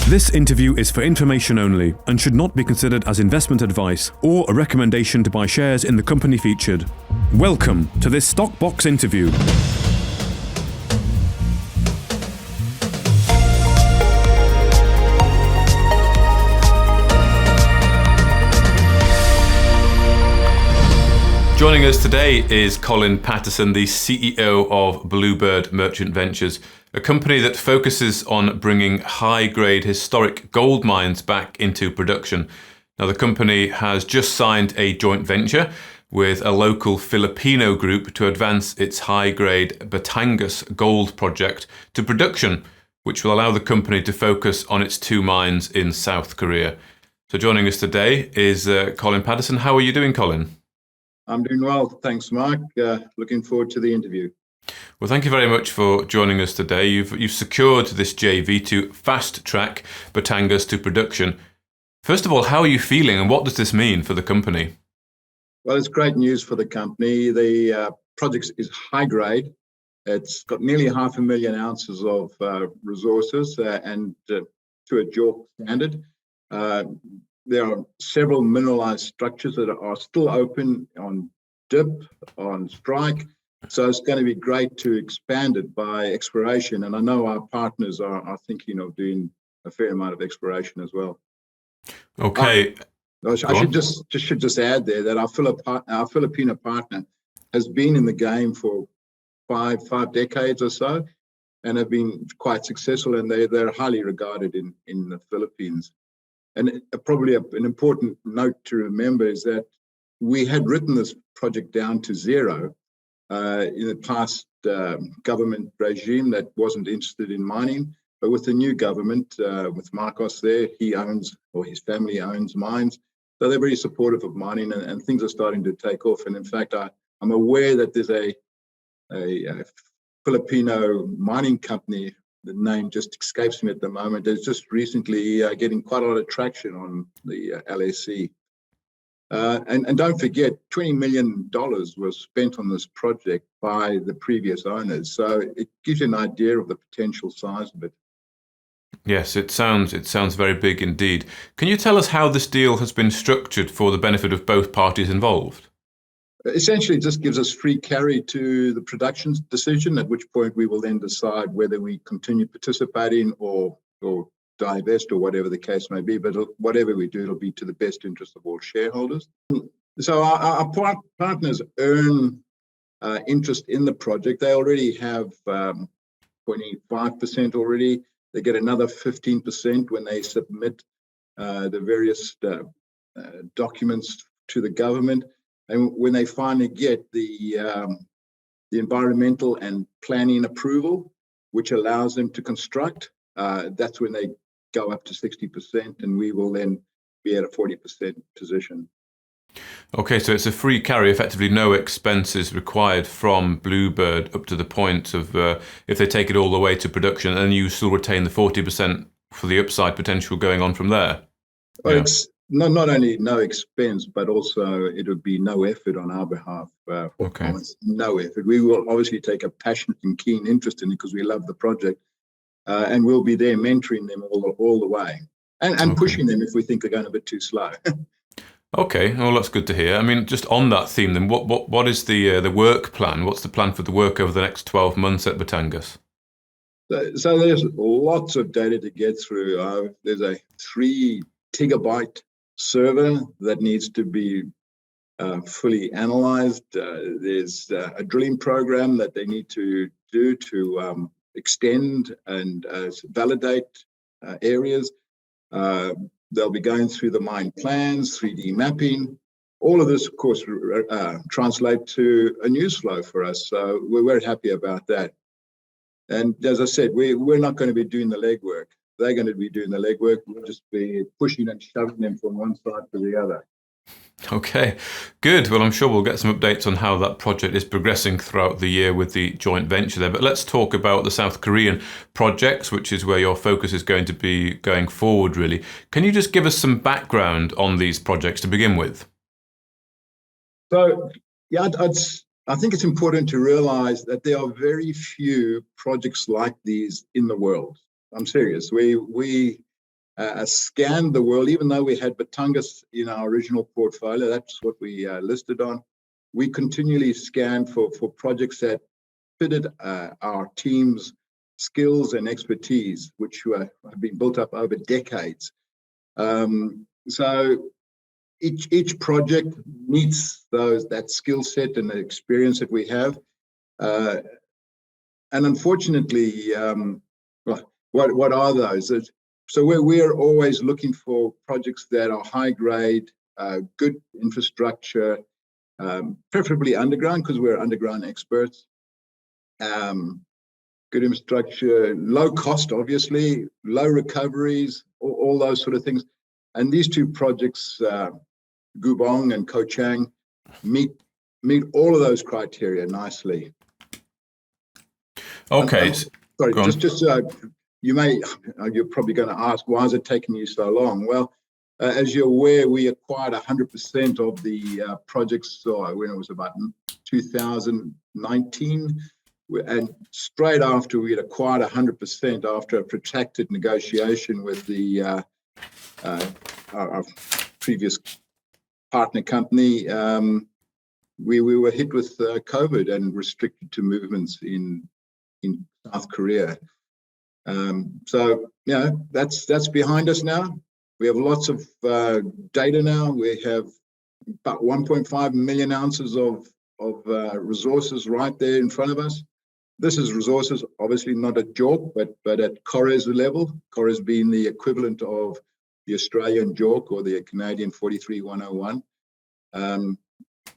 This interview is for information only and should not be considered as investment advice or a recommendation to buy shares in the company featured. Welcome to this Stock Box interview. Joining us today is Colin Patterson, the CEO of Bluebird Merchant Ventures, a company that focuses on bringing high-grade historic gold mines back into production. Now, the company has just signed a joint venture with a local Filipino group to advance its high-grade Batangas gold project to production, which will allow the company to focus on its two mines in South Korea. So joining us today is Colin Patterson. How are you doing, Colin? I'm doing well. Thanks, Mark. Looking forward to the interview. Well, thank you very much for joining us today. You've secured this JV to fast-track Batangas to production. First of all, how are you feeling and what does this mean for the company? Well, it's great news for the company. The project is high grade. It's got nearly 500,000 ounces of resources and to a JORC standard. There are several mineralized structures that are still open on dip, on strike. So it's going to be great to expand it by exploration. And I know our partners are thinking of doing a fair amount of exploration as well. Okay. I should just add there that our Filipino partner has been in the game for five decades or so and have been quite successful, and they're highly regarded in the Philippines. And probably an important note to remember is that we had written this project down to zero in the past government regime that wasn't interested in mining. But with the new government, with Marcos there, his family owns mines. So they're very supportive of mining and things are starting to take off. And in fact, I'm aware that there's a Filipino mining company. The name just escapes me at the moment. It's just recently getting quite a lot of traction on the LSE. And don't forget, $20 million was spent on this project by the previous owners. So it gives you an idea of the potential size of it. Yes, it sounds very big indeed. Can you tell us how this deal has been structured for the benefit of both parties involved? Essentially, it just gives us free carry to the production decision, at which point we will then decide whether we continue participating or divest or whatever the case may be. But whatever we do, it'll be to the best interest of all shareholders. So our partners earn interest in the project. They already have 25% already. They get another 15% when they submit the various documents to the government. And when they finally get the environmental and planning approval, which allows them to construct, that's when they go up to 60%, and we will then be at a 40% position. Okay, so it's a free carry, effectively no expenses required from Bluebird up to the point of if they take it all the way to production, and you still retain the 40% for the upside potential going on from there. Well, it's not only no expense, but also it would be no effort on our behalf. Okay. No effort. We will obviously take a passionate and keen interest in it because we love the project, and we'll be there mentoring them all the way and pushing them if we think they're going a bit too slow. Okay, well, that's good to hear. I mean, just on that theme, then, what is the work plan? What's the plan for the work over the next 12 months at Batangas? So there's lots of data to get through. There's a 3 gigabyte server that needs to be fully analyzed. There's a drilling program that they need to do to extend and validate areas. They'll be going through the mine plans, 3D mapping. All of this, of course, translate to a news flow for us. So we're very happy about that. And as I said, we're not going to be doing the legwork. They're going to be doing the legwork. We'll just be pushing and shoving them from one side to the other. Okay, good. Well, I'm sure we'll get some updates on how that project is progressing throughout the year with the joint venture there. But let's talk about the South Korean projects, which is where your focus is going to be going forward, really. Can you just give us some background on these projects to begin with? So, yeah, I think it's important to realize that there are very few projects like these in the world. I'm serious. We scanned the world, even though we had Batangas in our original portfolio. That's what we listed on. We continually scanned for projects that fitted our team's skills and expertise, which have been built up over decades. So each project meets that skill set and the experience that we have. And unfortunately, what are those? So we're always looking for projects that are high grade, good infrastructure, preferably underground, because we're underground experts. Good infrastructure, low cost, obviously, low recoveries, all those sort of things. And these two projects, Gubong and Kochang, meet all of those criteria nicely. Okay. Sorry, just you're probably going to ask, why is it taking you so long? Well, as you're aware, we acquired 100% of the projects when it was about 2019. And straight after we had acquired 100%, after a protracted negotiation with our previous partner company, we were hit with COVID and restricted to movements in South Korea. So that's behind us now. We have lots of data now. We have about 1.5 million ounces of resources right there in front of us. This is resources, obviously not at JORC, but at Kores level. Kores being the equivalent of the Australian JORC or the Canadian 43-101. And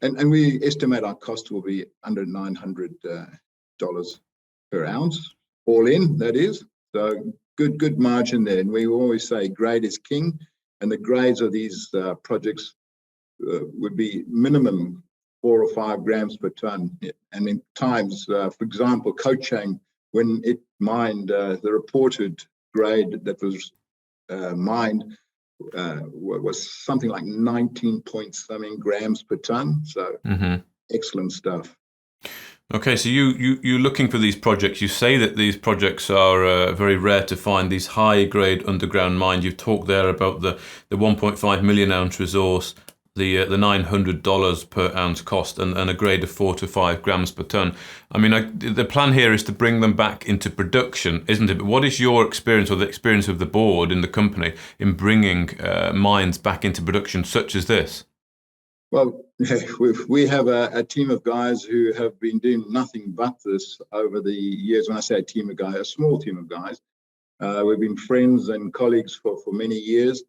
we estimate our cost will be under $900 per ounce, all in, that is. So good margin there. And we always say grade is king, and the grades of these projects would be minimum 4 or 5 grams per ton. And in times, for example, Kochang, when it mined, the reported grade that was mined was something like 19 point something grams per ton. So excellent stuff. Okay, so you're looking for these projects. You say that these projects are very rare to find, these high-grade underground mines. You've talked there about the 1.5 million ounce resource, the $900 per ounce cost, and a grade of 4 to 5 grams per ton. I mean, the plan here is to bring them back into production, isn't it? But what is your experience, or the experience of the board in the company, in bringing mines back into production such as this? Well, we have a team of guys who have been doing nothing but this over the years. When I say a team of guys, a small team of guys. We've been friends and colleagues for many years.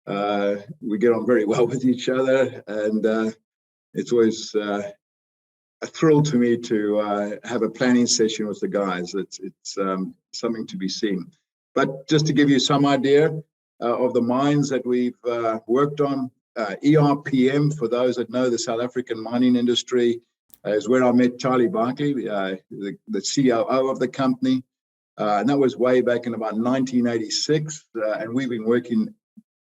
We get on very well with each other, and it's always a thrill to me to have a planning session with the guys. It's something to be seen. But just to give you some idea of the mines that we've worked on, ERPM, for those that know the South African mining industry, is where I met Charlie Barkley, the COO of the company. And that was way back in about 1986. And we've been working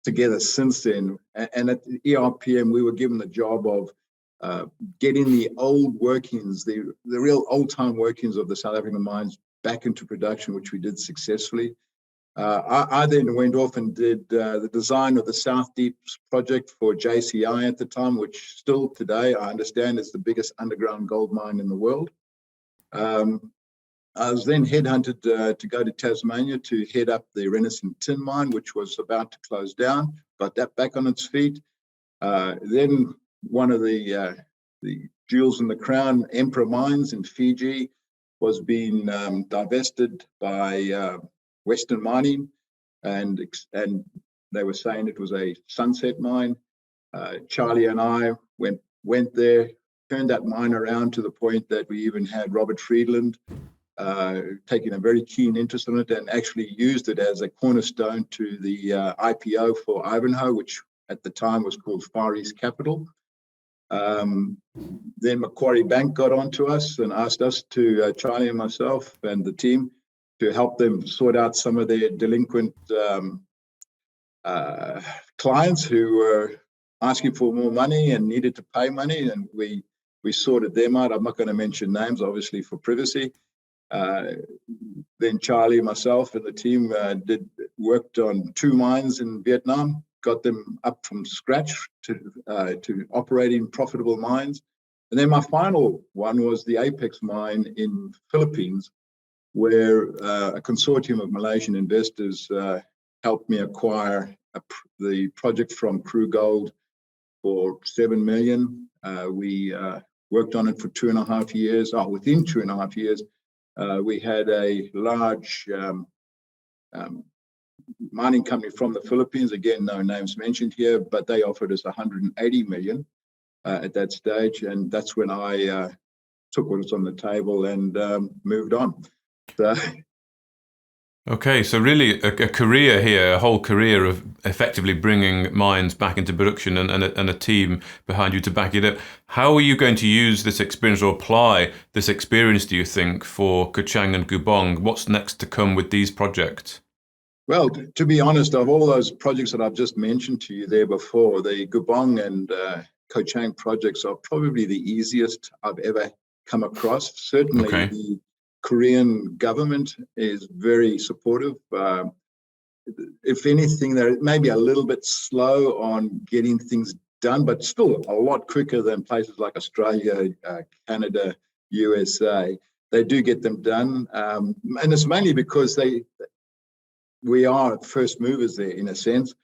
together since then. And at ERPM, we were given the job of getting the old workings, the real old-time workings of the South African mines back into production, which we did successfully. I then went off and did the design of the South Deeps project for JCI at the time, which still today, I understand, is the biggest underground gold mine in the world. I was then headhunted to go to Tasmania to head up the Renison Tin Mine, which was about to close down, got that back on its feet. Then one of the jewels in the crown, Emperor Mines in Fiji, was being divested by Western Mining, and they were saying it was a sunset mine. Charlie and I went there, turned that mine around to the point that we even had Robert Friedland taking a very keen interest in it, and actually used it as a cornerstone to the IPO for Ivanhoe, which at the time was called Far East Capital. Then Macquarie Bank got onto us and asked us to, Charlie and myself and the team, to help them sort out some of their delinquent clients who were asking for more money and needed to pay money, and we sorted them out. I'm not going to mention names, obviously, for privacy. Then Charlie, myself, and the team worked on 2 mines in Vietnam, got them up from scratch to operating profitable mines. And then my final one was the Apex mine in Philippines, where a consortium of Malaysian investors helped me acquire the project from Crew Gold for $7 million. We worked on it for 2.5 years. Within 2.5 years, we had a large mining company from the Philippines, again, no names mentioned here, but they offered us $180 million at that stage. And that's when I took what was on the table and moved on. So, okay, so really a career here, a whole career of effectively bringing mines back into production and a team behind you to back it up. How are you going to use this experience or apply this experience, do you think, for Kochang and Gubong? What's next to come with these projects? Well, to be honest, of all those projects that I've just mentioned to you there before, the Gubong and Kochang projects are probably the easiest I've ever come across. Certainly, Okay. The Korean government is very supportive. If anything, they're maybe a little bit slow on getting things done, but still a lot quicker than places like Australia, Canada, USA. They do get them done, and it's mainly because we are first movers there, in a sense,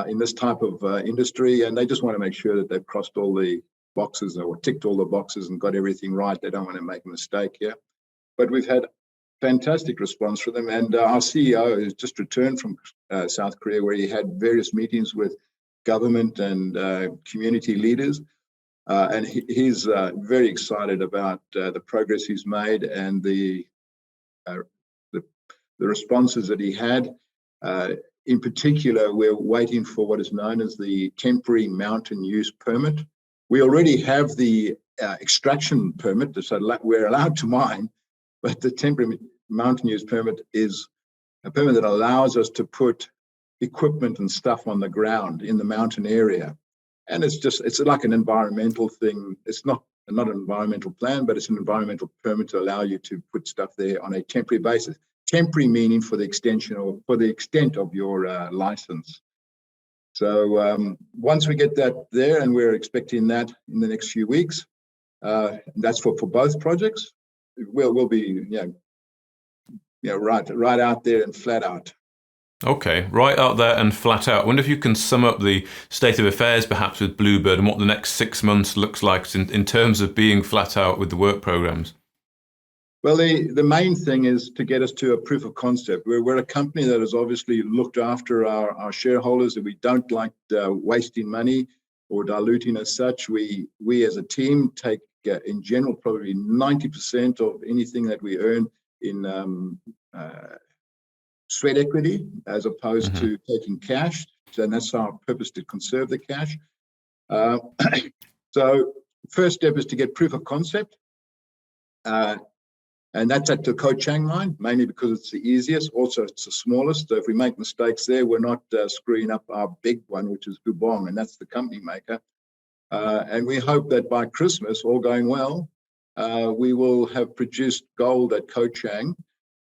in this type of industry, and they just want to make sure that they've crossed all the boxes or ticked all the boxes and got everything right. They don't want to make a mistake here. But we've had fantastic response from them, and our CEO has just returned from South Korea, where he had various meetings with government and community leaders, and he's very excited about the progress he's made and the responses that he had. In particular, we're waiting for what is known as the temporary mountain use permit. We already have the extraction permit, so we're allowed to mine, but the temporary mountain use permit is a permit that allows us to put equipment and stuff on the ground in the mountain area. And it's like an environmental thing. It's not an environmental plan, but it's an environmental permit to allow you to put stuff there on a temporary basis. Temporary meaning for the extension or for the extent of your license. So once we get that there, and we're expecting that in the next few weeks, that's for both projects. We'll be right out there and flat out. Okay, right out there and flat out. I wonder if you can sum up the state of affairs perhaps with Bluebird and what the next 6 months looks like in terms of being flat out with the work programs. Well, the main thing is to get us to a proof of concept. We're a company that has obviously looked after our shareholders, and we don't like wasting money or diluting as such. We as a team take, in general, probably 90% of anything that we earn in sweat equity, as opposed to taking cash. And that's our purpose, to conserve the cash. So first step is to get proof of concept. And that's at the Kochang mine, mainly because it's the easiest. Also, it's the smallest. So if we make mistakes there, we're not screwing up our big one, which is Gubong, and that's the company maker. And we hope that by Christmas, all going well, we will have produced gold at Kochang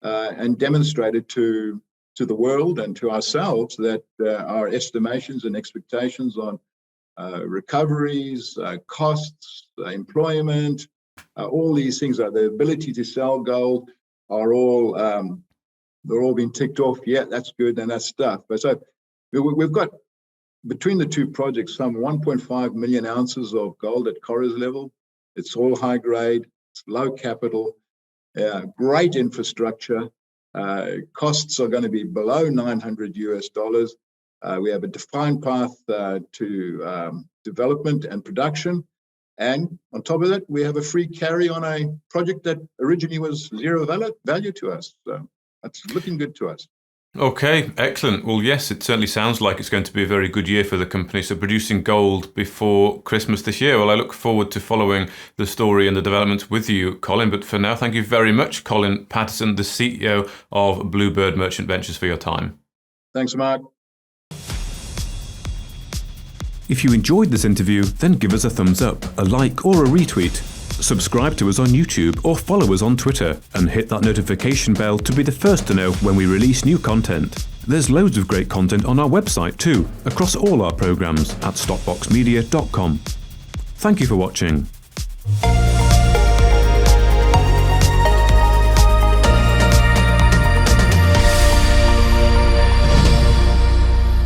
and demonstrated to the world and to ourselves that our estimations and expectations on recoveries, costs, employment, all these things, are the ability to sell gold, are all they're all being ticked off. Yeah, that's good, and that's stuff. But so we've got, between the two projects, some 1.5 million ounces of gold at Cora's level. It's all high grade, it's low capital, great infrastructure. Costs are going to be below $900. We have a defined path to development and production. And on top of that, we have a free carry on a project that originally was zero value to us. So that's looking good to us. Okay, excellent. Well, yes, it certainly sounds like it's going to be a very good year for the company. So producing gold before Christmas this year. Well, I look forward to following the story and the developments with you, Colin. But for now, thank you very much, Colin Patterson, the CEO of Bluebird Merchant Ventures, for your time. Thanks, Mark. If you enjoyed this interview, then give us a thumbs up, a like or a retweet. Subscribe to us on YouTube or follow us on Twitter and hit that notification bell to be the first to know when we release new content. There's loads of great content on our website too, across all our programs at stopboxmedia.com. Thank you for watching.